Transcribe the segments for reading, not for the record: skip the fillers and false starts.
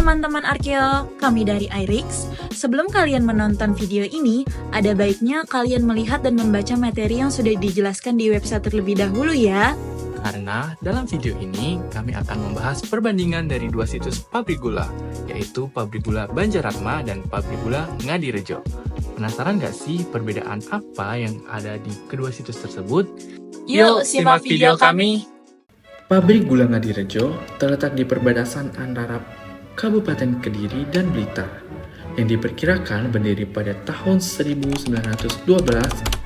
teman-teman Arkeo, kami dari iRix. Sebelum kalian menonton video ini, ada baiknya kalian melihat dan membaca materi yang sudah dijelaskan di website terlebih dahulu ya. Karena dalam video ini kami akan membahas perbandingan dari dua situs pabrik gula, yaitu Pabrik Gula Banjaratma dan Pabrik Gula Ngadirejo. Penasaran gak sih perbedaan apa yang ada di kedua situs tersebut? Yuk, simak video kami. Pabrik Gula Ngadirejo terletak di perbatasan antara Kabupaten Kediri dan Blitar, yang diperkirakan berdiri pada tahun 1912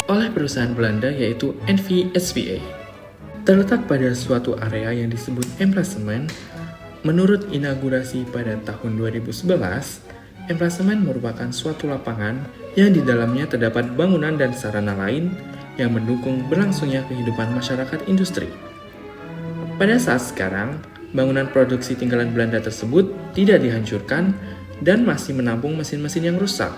oleh perusahaan Belanda yaitu NV-SVA. Terletak pada suatu area yang disebut emplasemen. Menurut inaugurasi pada tahun 2011, emplasemen merupakan suatu lapangan yang di dalamnya terdapat bangunan dan sarana lain yang mendukung berlangsungnya kehidupan masyarakat industri. Pada saat sekarang, bangunan produksi tinggalan Belanda tersebut tidak dihancurkan dan masih menampung mesin-mesin yang rusak.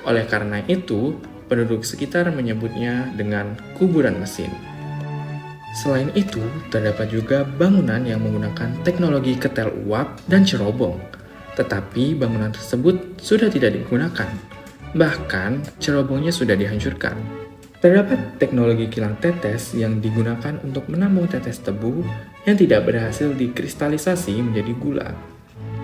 Oleh karena itu, penduduk sekitar menyebutnya dengan kuburan mesin. Selain itu, terdapat juga bangunan yang menggunakan teknologi ketel uap dan cerobong, tetapi bangunan tersebut sudah tidak digunakan. Bahkan, cerobongnya sudah dihancurkan. Terdapat teknologi kilang tetes yang digunakan untuk menampung tetes tebu yang tidak berhasil dikristalisasi menjadi gula.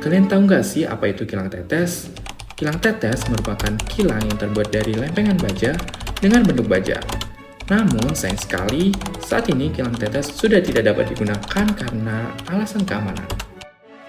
Kalian tahu nggak sih apa itu kilang tetes? Kilang tetes merupakan kilang yang terbuat dari lempengan baja dengan bentuk baja. Namun, sayang sekali, saat ini kilang tetes sudah tidak dapat digunakan karena alasan keamanan.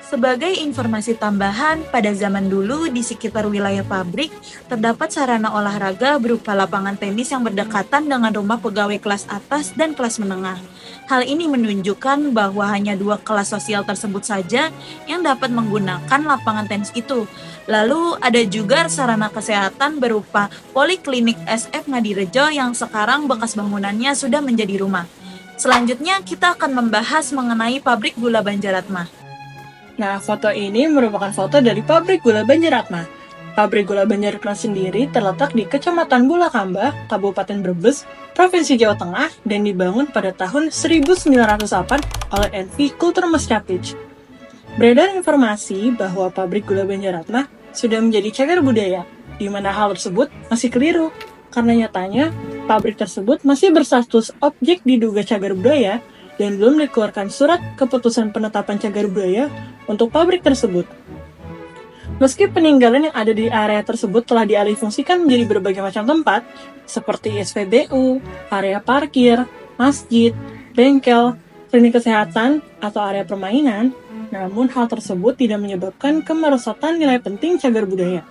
Sebagai informasi tambahan, pada zaman dulu di sekitar wilayah pabrik terdapat sarana olahraga berupa lapangan tenis yang berdekatan dengan rumah pegawai kelas atas dan kelas menengah. Hal ini menunjukkan bahwa hanya dua kelas sosial tersebut saja yang dapat menggunakan lapangan tenis itu. Lalu ada juga sarana kesehatan berupa Poliklinik SF Ngadirejo yang sekarang bekas bangunannya sudah menjadi rumah. Selanjutnya kita akan membahas mengenai Pabrik Gula Banjaratma. Nah, foto ini merupakan foto dari Pabrik Gula Banjaratma. Pabrik Gula Banjaratma sendiri terletak di Kecamatan Bulakamba, Kabupaten Brebes, Provinsi Jawa Tengah, dan dibangun pada tahun 1908 oleh NV Kultur Mescapic. Beredar informasi bahwa Pabrik Gula Banjaratma sudah menjadi cagar budaya, di mana hal tersebut masih keliru, karena nyatanya pabrik tersebut masih berstatus objek diduga cagar budaya dan belum dikeluarkan surat keputusan penetapan cagar budaya untuk pabrik tersebut. Meski peninggalan yang ada di area tersebut telah dialihfungsikan menjadi berbagai macam tempat, seperti SPBU, area parkir, masjid, bengkel, klinik kesehatan, atau area permainan, namun hal tersebut tidak menyebabkan kemerosotan nilai penting cagar budaya.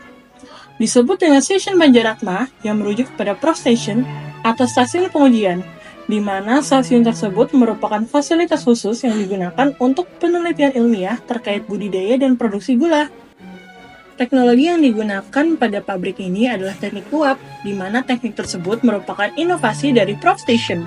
Disebut dengan Stasiun Banjaratma yang merujuk kepada Prof Station atau stasiun pengujian, di mana stasiun tersebut merupakan fasilitas khusus yang digunakan untuk penelitian ilmiah terkait budidaya dan produksi gula. Teknologi yang digunakan pada pabrik ini adalah teknik uap, di mana teknik tersebut merupakan inovasi dari Prof Station.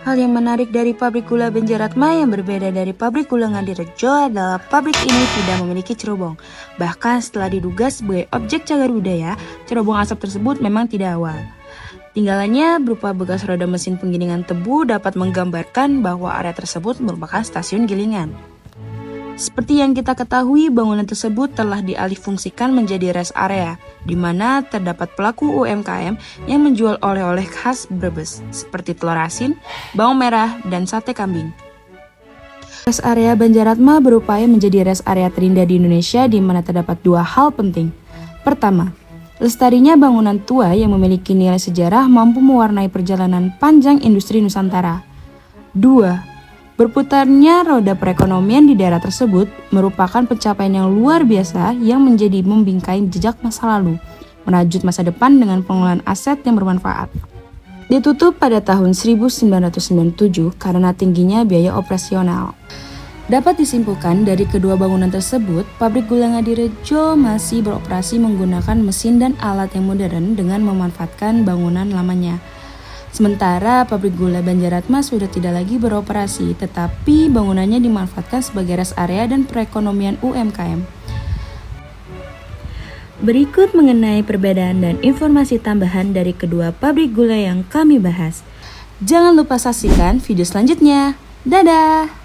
Hal yang menarik dari Pabrik Gula Banjaratma yang berbeda dari Pabrik Gula Ngadirejo adalah pabrik ini tidak memiliki cerobong. Bahkan setelah diduga sebagai objek cagar budaya, cerobong asap tersebut memang tidak awal. Tinggalannya berupa bekas roda mesin penggilingan tebu dapat menggambarkan bahwa area tersebut merupakan stasiun gilingan. Seperti yang kita ketahui, bangunan tersebut telah dialihfungsikan menjadi rest area, di mana terdapat pelaku UMKM yang menjual oleh-oleh khas Brebes, seperti telur asin, bawang merah, dan sate kambing. Rest area Banjaratma berupaya menjadi rest area terindah di Indonesia di mana terdapat dua hal penting. Pertama, lestarinya bangunan tua yang memiliki nilai sejarah mampu mewarnai perjalanan panjang industri Nusantara. 2. Berputarnya roda perekonomian di daerah tersebut merupakan pencapaian yang luar biasa yang menjadi membingkai jejak masa lalu, merajut masa depan dengan pengelolaan aset yang bermanfaat. Ditutup pada tahun 1997 karena tingginya biaya operasional. Dapat disimpulkan dari kedua bangunan tersebut, Pabrik Gula Ngadirejo masih beroperasi menggunakan mesin dan alat yang modern dengan memanfaatkan bangunan lamanya. Sementara Pabrik Gula Banjaratma sudah tidak lagi beroperasi, tetapi bangunannya dimanfaatkan sebagai rest area dan perekonomian UMKM. Berikut mengenai perbedaan dan informasi tambahan dari kedua pabrik gula yang kami bahas. Jangan lupa saksikan video selanjutnya. Dadah!